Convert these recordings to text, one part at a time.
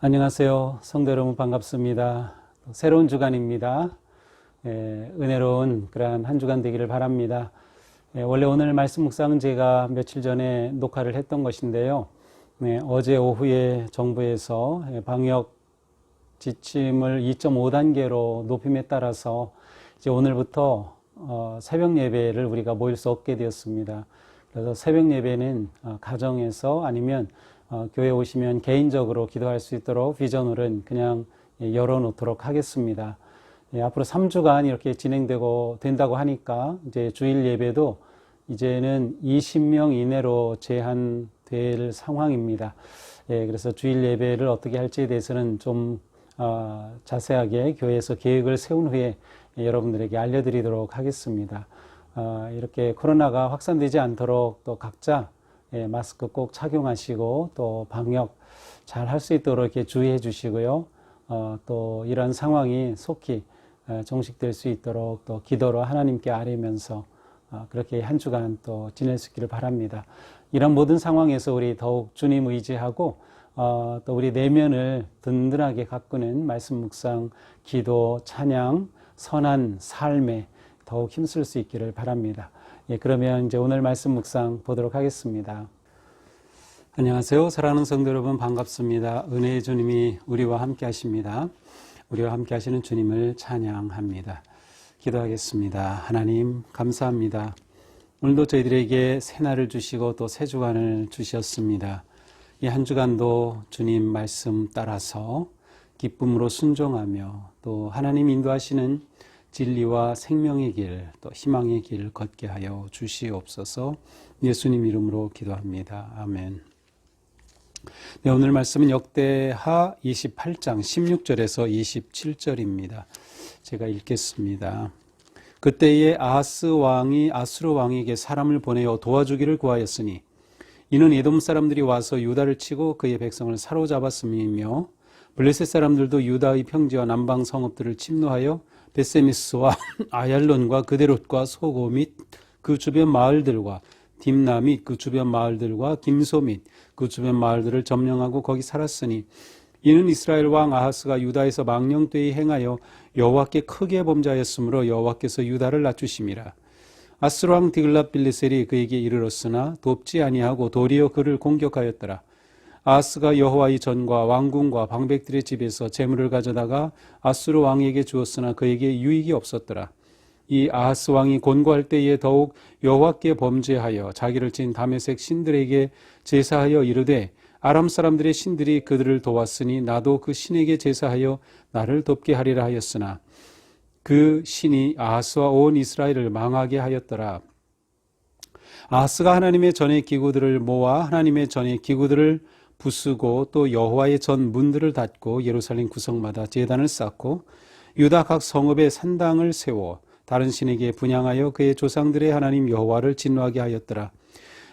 안녕하세요. 성도 여러분 반갑습니다. 새로운 주간입니다. 은혜로운 그러한 한 주간 되기를 바랍니다. 원래 오늘 말씀 묵상은 제가 며칠 전에 녹화를 했던 것인데요. 어제 오후에 정부에서 방역 지침을 2.5단계로 높임에 따라서 이제 오늘부터 새벽 예배를 우리가 모일 수 없게 되었습니다. 그래서 새벽 예배는 가정에서 아니면 교회 오시면 개인적으로 기도할 수 있도록 비전홀은 그냥 열어놓도록 하겠습니다. 앞으로 3주간 이렇게 된다고 하니까 이제 주일 예배도 이제는 20명 이내로 제한될 상황입니다. 그래서 주일 예배를 어떻게 할지에 대해서는 좀 자세하게 교회에서 계획을 세운 후에 여러분들에게 알려드리도록 하겠습니다. 이렇게 코로나가 확산되지 않도록 또 각자 마스크 꼭 착용하시고 또 방역 잘 할 수 있도록 이렇게 주의해 주시고요. 또 이런 상황이 속히 종식될 수 있도록 또 기도로 하나님께 아뢰면서 그렇게 한 주간 또 지낼 수 있기를 바랍니다. 이런 모든 상황에서 우리 더욱 주님 의지하고 또 우리 내면을 든든하게 가꾸는 말씀 묵상, 기도, 찬양, 선한 삶에 더욱 힘쓸 수 있기를 바랍니다. 그러면 이제 오늘 말씀 묵상 보도록 하겠습니다. 안녕하세요. 사랑하는 성도 여러분 반갑습니다. 은혜의 주님이 우리와 함께 하십니다. 우리와 함께 하시는 주님을 찬양합니다. 기도하겠습니다. 하나님 감사합니다. 오늘도 저희들에게 새날을 주시고 또 새 주간을 주셨습니다. 이 한 주간도 주님 말씀 따라서 기쁨으로 순종하며 또 하나님 인도하시는 진리와 생명의 길, 또 희망의 길 걷게 하여 주시옵소서. 예수님 이름으로 기도합니다. 아멘. 네, 오늘 말씀은 역대하 28장 16절에서 27절입니다. 제가 읽겠습니다. 그때에 아하스 왕이 아수르 왕에게 사람을 보내어 도와주기를 구하였으니 이는 에돔 사람들이 와서 유다를 치고 그의 백성을 사로잡았음이며 블레셋 사람들도 유다의 평지와 남방 성읍들을 침노하여 베세미스와 아얄론과 그데롯과 소고 및 그 주변 마을들과 딥나 및 그 주변 마을들과 김소 및 그 주변 마을들을 점령하고 거기 살았으니 이는 이스라엘 왕 아하스가 유다에서 망령되이 행하여 여호와께 크게 범죄하였으므로 여호와께서 유다를 낮추심이라. 아스루 왕 디글랏빌레셀이 그에게 이르렀으나 돕지 아니하고 도리어 그를 공격하였더라. 아하스가 여호와의 전과 왕궁과 방백들의 집에서 재물을 가져다가 아수르 왕에게 주었으나 그에게 유익이 없었더라. 이 아하스 왕이 곤고할 때에 더욱 여호와께 범죄하여 자기를 친 다메섹 신들에게 제사하여 이르되 아람 사람들의 신들이 그들을 도왔으니 나도 그 신에게 제사하여 나를 돕게 하리라 하였으나 그 신이 아하스와 온 이스라엘을 망하게 하였더라. 아하스가 하나님의 전의 기구들을 모아 하나님의 전의 기구들을 부수고 또 여호와의 전 문들을 닫고 예루살렘 구석마다 제단을 쌓고 유다 각 성읍에 산당을 세워 다른 신에게 분향하여 그의 조상들의 하나님 여호와를 진노하게 하였더라.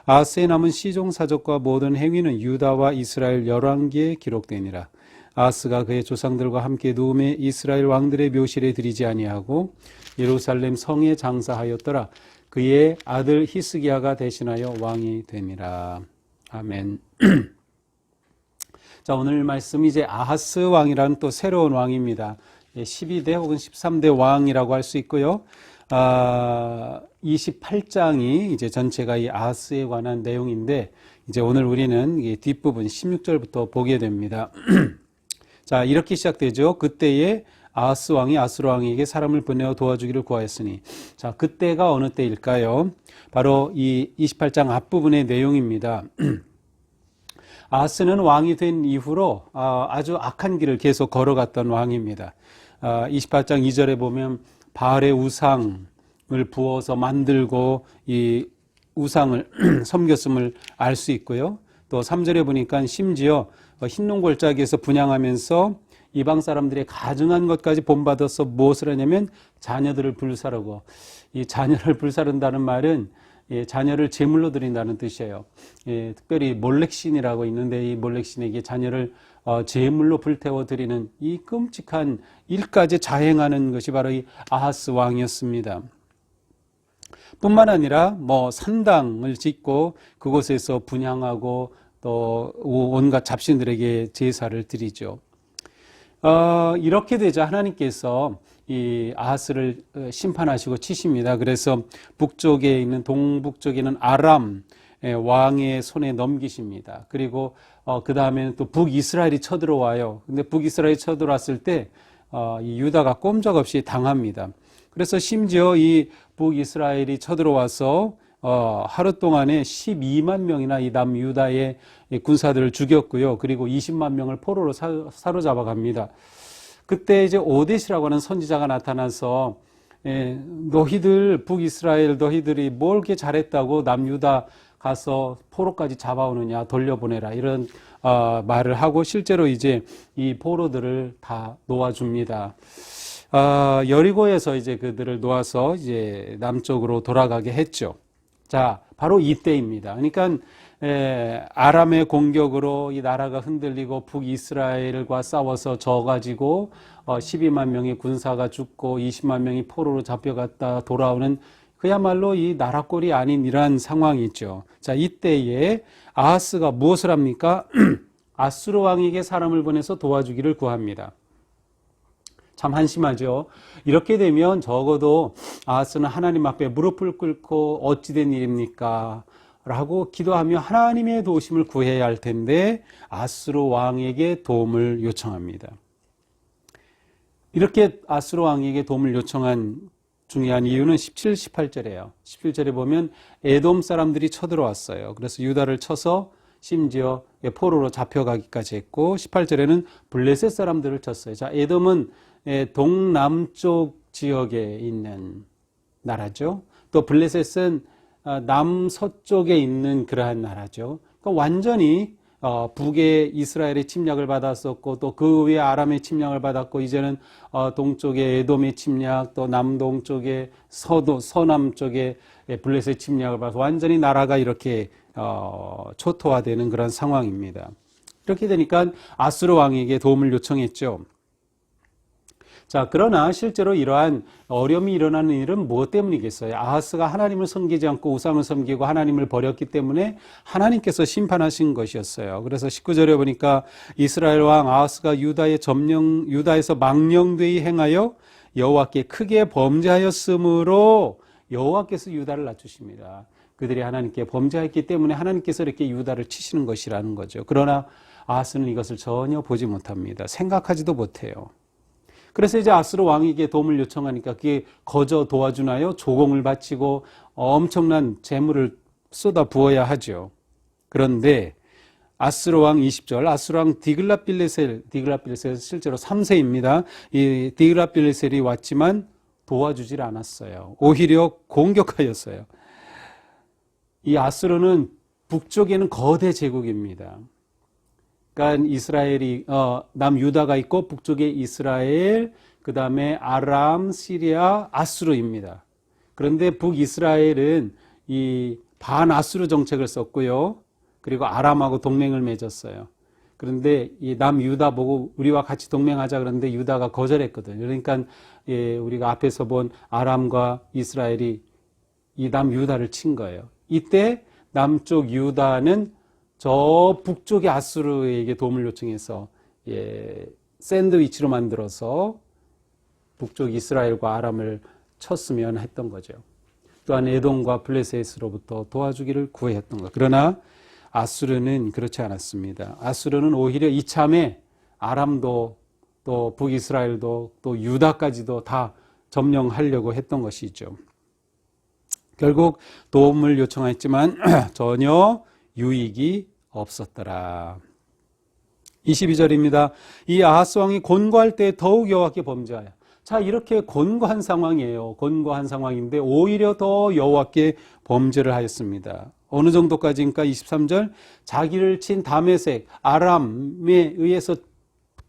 아하스의 남은 시종사적과 모든 행위는 유다와 이스라엘 열왕기에 기록되니라. 아하스가 그의 조상들과 함께 누움에 이스라엘 왕들의 묘실에 들이지 아니하고 예루살렘 성에 장사하였더라. 그의 아들 히스기야가 대신하여 왕이 되니라. 아멘. 자, 오늘 말씀이 이제 아하스 왕이라는 또 새로운 왕입니다. 12대 혹은 13대 왕이라고 할 수 있고요. 28장이 이제 전체가 이 아하스에 관한 내용인데 이제 오늘 우리는 이 뒷부분 16절부터 보게 됩니다. 자, 이렇게 시작되죠. 그때에 아하스 왕이 아수르 왕에게 사람을 보내어 도와주기를 구하였으니. 자, 그때가 어느 때일까요? 바로 이 28장 앞부분의 내용입니다. 아하스는 왕이 된 이후로 아주 악한 길을 계속 걸어갔던 왕입니다. 28장 2절에 보면 바알의 우상을 부어서 만들고 이 우상을 섬겼음을 알 수 있고요. 또 3절에 보니까 심지어 흰농 골짜기에서 분향하면서 이방 사람들의 가증한 것까지 본받아서 무엇을 하냐면 자녀들을 불사르고, 이 자녀를 불사른다는 말은 자녀를 제물로 드린다는 뜻이에요. 특별히 몰렉신이라고 있는데 이 몰렉신에게 자녀를 제물로 불태워 드리는 이 끔찍한 일까지 자행하는 것이 바로 이 아하스 왕이었습니다. 뿐만 아니라 산당을 짓고 그곳에서 분향하고 또 온갖 잡신들에게 제사를 드리죠. 이렇게 되자 하나님께서 이 아하스를 심판하시고 치십니다. 그래서 북쪽에 있는 동북쪽에 있는 아람 왕의 손에 넘기십니다. 그리고 그 다음에는 또 북이스라엘이 쳐들어와요. 근데 북이스라엘이 쳐들어왔을 때 이 유다가 꼼짝없이 당합니다. 그래서 심지어 이 북이스라엘이 쳐들어와서 하루 동안에 12만 명이나 이 남유다의 군사들을 죽였고요. 그리고 20만 명을 포로로 사로잡아 갑니다. 그때 이제 오뎃이라고 하는 선지자가 나타나서 너희들 북이스라엘 너희들이 뭘 이렇게 잘했다고 남유다 가서 포로까지 잡아오느냐, 돌려보내라, 이런 말을 하고 실제로 이제 이 포로들을 다 놓아줍니다. 여리고에서 이제 그들을 놓아서 이제 남쪽으로 돌아가게 했죠. 자, 바로 이때입니다. 그러니까 아람의 공격으로 이 나라가 흔들리고 북이스라엘과 싸워서 져가지고 12만 명의 군사가 죽고 20만 명이 포로로 잡혀갔다 돌아오는 그야말로 이 나라꼴이 아닌 이러한 상황이죠. 자, 이때에 아하스가 무엇을 합니까? 아수르 왕에게 사람을 보내서 도와주기를 구합니다. 참 한심하죠. 이렇게 되면 적어도 아하스는 하나님 앞에 무릎을 꿇고 어찌된 일입니까? 라고 기도하며 하나님의 도우심을 구해야 할 텐데 아수르 왕에게 도움을 요청합니다. 이렇게 아수르 왕에게 도움을 요청한 중요한 이유는 17, 18절이에요. 17절에 보면 에돔 사람들이 쳐들어왔어요. 그래서 유다를 쳐서 심지어 포로로 잡혀가기까지 했고 18절에는 블레셋 사람들을 쳤어요. 자, 에돔은 동남쪽 지역에 있는 나라죠. 또 블레셋은 남서쪽에 있는 그러한 나라죠. 그러니까 완전히 북에 이스라엘의 침략을 받았었고 또 그 위에 아람의 침략을 받았고 이제는 동쪽에 에돔의 침략 또 남동쪽에 서남쪽에 블레셋 침략을 받아서 완전히 나라가 이렇게 초토화되는 그런 상황입니다. 이렇게 되니까 아수르 왕에게 도움을 요청했죠. 자, 그러나 실제로 이러한 어려움이 일어나는 일은 무엇 때문이겠어요? 아하스가 하나님을 섬기지 않고 우상을 섬기고 하나님을 버렸기 때문에 하나님께서 심판하신 것이었어요. 그래서 19절에 보니까 이스라엘 왕 아하스가 유다에서 망령되이 행하여 여호와께 크게 범죄하였으므로 여호와께서 유다를 낮추십니다. 그들이 하나님께 범죄했기 때문에 하나님께서 이렇게 유다를 치시는 것이라는 거죠. 그러나 아하스는 이것을 전혀 보지 못합니다. 생각하지도 못해요. 그래서 이제 아수르 왕에게 도움을 요청하니까 그게 거저 도와주나요? 조공을 바치고 엄청난 재물을 쏟아 부어야 하죠. 그런데 아수르 왕 20절, 아수르 왕 디글랏빌레셀 실제로 3세입니다. 이 디글랏빌레셀이 왔지만 도와주질 않았어요. 오히려 공격하였어요. 이 아수르는 북쪽에는 거대 제국입니다. 그러니까 이스라엘이 남유다가 있고 북쪽에 이스라엘, 그 다음에 아람, 시리아, 아수르입니다. 그런데 북이스라엘은 이 반아수르 정책을 썼고요. 그리고 아람하고 동맹을 맺었어요. 그런데 이 남유다 보고 우리와 같이 동맹하자 그러는데 유다가 거절했거든요. 그러니까 우리가 앞에서 본 아람과 이스라엘이 이 남유다를 친 거예요. 이때 남쪽 유다는 저 북쪽의 아수르에게 도움을 요청해서 샌드위치로 만들어서 북쪽 이스라엘과 아람을 쳤으면 했던 거죠. 또한 에돔과 블레셋으로부터 도와주기를 구했던 것. 그러나 아수르는 그렇지 않았습니다. 아수르는 오히려 이참에 아람도 또 북이스라엘도 또 유다까지도 다 점령하려고 했던 것이죠. 결국 도움을 요청했지만 전혀 유익이 없었더라. 22절입니다. 이 아하스 왕이 곤고할 때 더욱 여호와께 범죄하여. 자, 이렇게 곤고한 상황이에요. 곤고한 상황인데 오히려 더 여호와께 범죄를 하였습니다. 어느 정도까지인가? 23절, 자기를 친 다메섹 아람에 의해서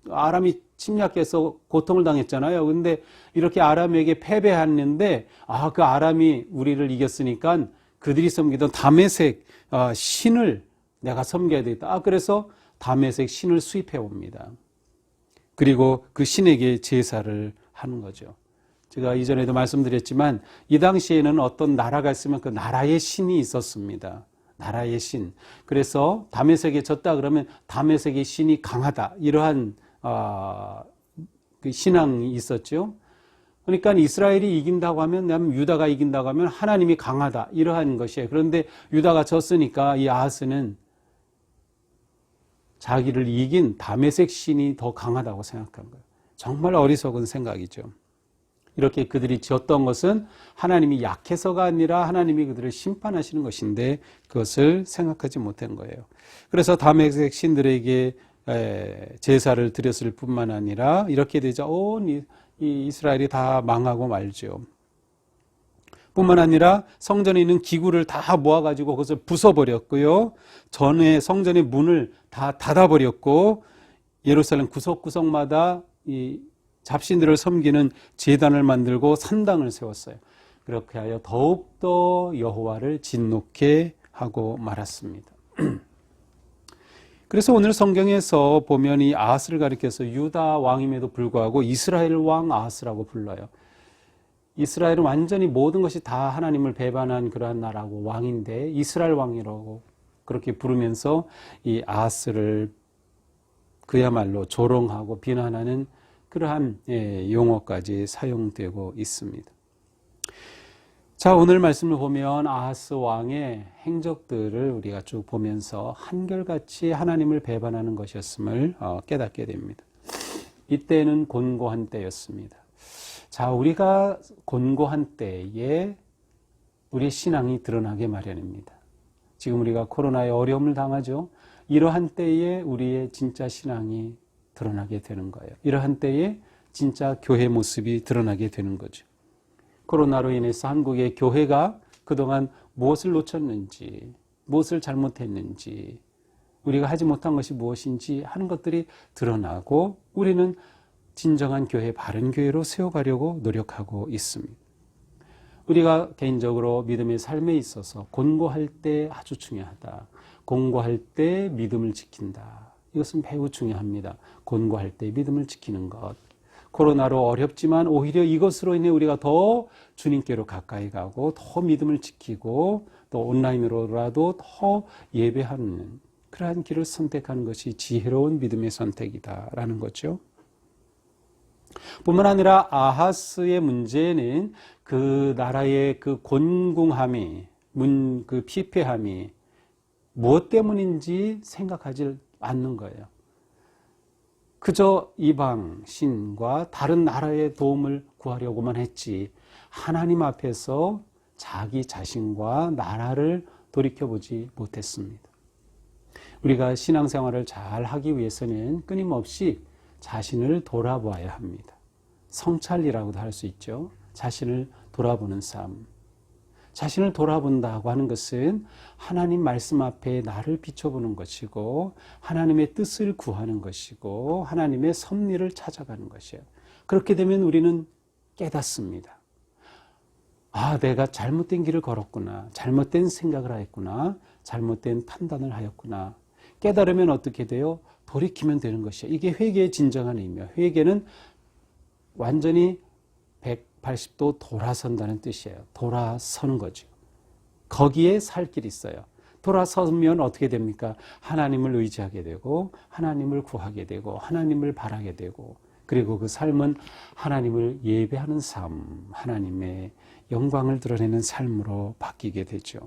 아람이 침략해서 고통을 당했잖아요. 근데 이렇게 아람에게 패배했는데 그 아람이 우리를 이겼으니까 그들이 섬기던 다메섹 신을 내가 섬겨야 되겠다. 그래서 다메섹 신을 수입해 옵니다. 그리고 그 신에게 제사를 하는 거죠. 제가 이전에도 말씀드렸지만 이 당시에는 어떤 나라가 있으면 그 나라의 신이 있었습니다. 나라의 신. 그래서 다메섹에 졌다 그러면 다메섹의 신이 강하다. 이러한 그 신앙이 있었죠. 그러니까 이스라엘이 이긴다고 하면 유다가 이긴다고 하면 하나님이 강하다. 이러한 것이에요. 그런데 유다가 졌으니까 이 아하스는 자기를 이긴 다메섹 신이 더 강하다고 생각한 거예요. 정말 어리석은 생각이죠. 이렇게 그들이 지었던 것은 하나님이 약해서가 아니라 하나님이 그들을 심판하시는 것인데 그것을 생각하지 못한 거예요. 그래서 다메섹 신들에게 제사를 드렸을 뿐만 아니라 이렇게 되자 온 이 이스라엘이 다 망하고 말죠. 뿐만 아니라 성전에 있는 기구를 다 모아가지고 그것을 부숴버렸고요. 성전의 문을 다 닫아버렸고 예루살렘 구석구석마다 이 잡신들을 섬기는 제단을 만들고 산당을 세웠어요. 그렇게 하여 더욱더 여호와를 진노케 하고 말았습니다. 그래서 오늘 성경에서 보면 이 아하스를 가리켜서 유다 왕임에도 불구하고 이스라엘 왕 아하스라고 불러요. 이스라엘은 완전히 모든 것이 다 하나님을 배반한 그러한 나라고 왕인데 이스라엘 왕이라고 그렇게 부르면서 이 아하스를 그야말로 조롱하고 비난하는 그러한 용어까지 사용되고 있습니다. 자, 오늘 말씀을 보면 아하스 왕의 행적들을 우리가 쭉 보면서 한결같이 하나님을 배반하는 것이었음을 깨닫게 됩니다. 이때는 곤고한 때였습니다. 자, 우리가 곤고한 때에 우리의 신앙이 드러나게 마련입니다. 지금 우리가 코로나에 어려움을 당하죠. 이러한 때에 우리의 진짜 신앙이 드러나게 되는 거예요. 이러한 때에 진짜 교회 모습이 드러나게 되는 거죠. 코로나로 인해서 한국의 교회가 그동안 무엇을 놓쳤는지, 무엇을 잘못했는지, 우리가 하지 못한 것이 무엇인지 하는 것들이 드러나고 우리는 진정한 교회, 바른 교회로 세워가려고 노력하고 있습니다. 우리가 개인적으로 믿음의 삶에 있어서 곤고할 때 아주 중요하다. 곤고할 때 믿음을 지킨다. 이것은 매우 중요합니다. 곤고할 때 믿음을 지키는 것. 코로나로 어렵지만 오히려 이것으로 인해 우리가 더 주님께로 가까이 가고 더 믿음을 지키고 또 온라인으로라도 더 예배하는 그러한 길을 선택하는 것이 지혜로운 믿음의 선택이다라는 거죠. 뿐만 아니라 아하스의 문제는 그 나라의 그 곤궁함이, 그 피폐함이 무엇 때문인지 생각하지 않는 거예요. 그저 이방 신과 다른 나라의 도움을 구하려고만 했지 하나님 앞에서 자기 자신과 나라를 돌이켜보지 못했습니다. 우리가 신앙생활을 잘 하기 위해서는 끊임없이 자신을 돌아보아야 합니다. 성찰이라고도 할 수 있죠. 자신을 돌아보는 삶. 자신을 돌아본다고 하는 것은 하나님 말씀 앞에 나를 비춰보는 것이고 하나님의 뜻을 구하는 것이고 하나님의 섭리를 찾아가는 것이에요. 그렇게 되면 우리는 깨닫습니다. 아, 내가 잘못된 길을 걸었구나. 잘못된 생각을 하였구나. 잘못된 판단을 하였구나. 깨달으면 어떻게 돼요? 돌이키면 되는 것이에요. 이게 회개의 진정한 의미예요. 회개는 완전히 180도 돌아선다는 뜻이에요. 돌아서는 거죠. 거기에 살 길이 있어요. 돌아서면 어떻게 됩니까? 하나님을 의지하게 되고 하나님을 구하게 되고 하나님을 바라게 되고 그리고 그 삶은 하나님을 예배하는 삶, 하나님의 영광을 드러내는 삶으로 바뀌게 되죠.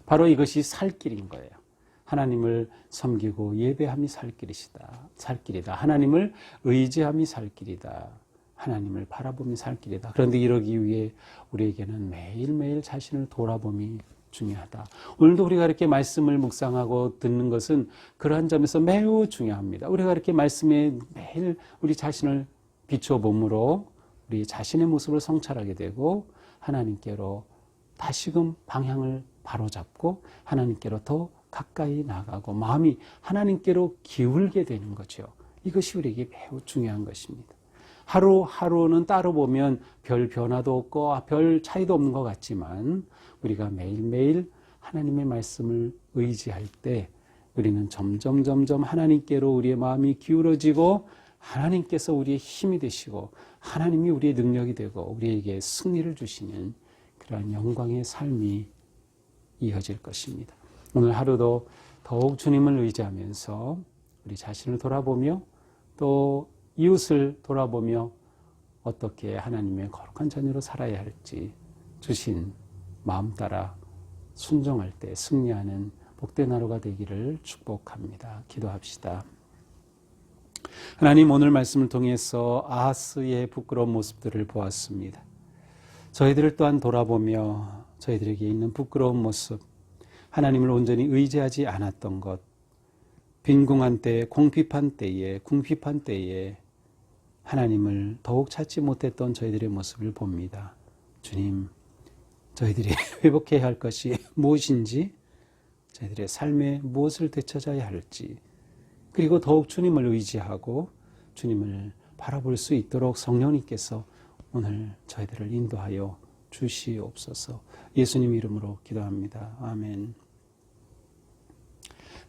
바로 이것이 살 길인 거예요. 하나님을 섬기고 예배함이 살 길이다. 하나님을 의지함이 살 길이다. 하나님을 바라보며 살 길이다. 그런데 이러기 위해 우리에게는 매일매일 자신을 돌아봄이 중요하다. 오늘도 우리가 이렇게 말씀을 묵상하고 듣는 것은 그러한 점에서 매우 중요합니다. 우리가 이렇게 말씀에 매일 우리 자신을 비춰봄으로 우리 자신의 모습을 성찰하게 되고 하나님께로 다시금 방향을 바로잡고 하나님께로 더 가까이 나가고 마음이 하나님께로 기울게 되는 거죠. 이것이 우리에게 매우 중요한 것입니다. 하루하루는 따로 보면 별 변화도 없고 별 차이도 없는 것 같지만 우리가 매일매일 하나님의 말씀을 의지할 때 우리는 점점 하나님께로 우리의 마음이 기울어지고 하나님께서 우리의 힘이 되시고 하나님이 우리의 능력이 되고 우리에게 승리를 주시는 그러한 영광의 삶이 이어질 것입니다. 오늘 하루도 더욱 주님을 의지하면서 우리 자신을 돌아보며 또 이웃을 돌아보며 어떻게 하나님의 거룩한 자녀로 살아야 할지 주신 마음 따라 순종할 때 승리하는 복된 하루가 되기를 축복합니다. 기도합시다. 하나님, 오늘 말씀을 통해서 아하스의 부끄러운 모습들을 보았습니다. 저희들을 또한 돌아보며 저희들에게 있는 부끄러운 모습, 하나님을 온전히 의지하지 않았던 것, 빈궁한 때에, 궁핍한 때에 하나님을 더욱 찾지 못했던 저희들의 모습을 봅니다. 주님, 저희들이 회복해야 할 것이 무엇인지, 저희들의 삶에 무엇을 되찾아야 할지, 그리고 더욱 주님을 의지하고 주님을 바라볼 수 있도록 성령님께서 오늘 저희들을 인도하여 주시옵소서. 예수님 이름으로 기도합니다. 아멘.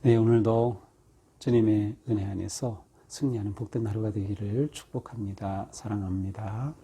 네, 오늘도 주님의 은혜 안에서 승리하는 복된 하루가 되기를 축복합니다. 사랑합니다.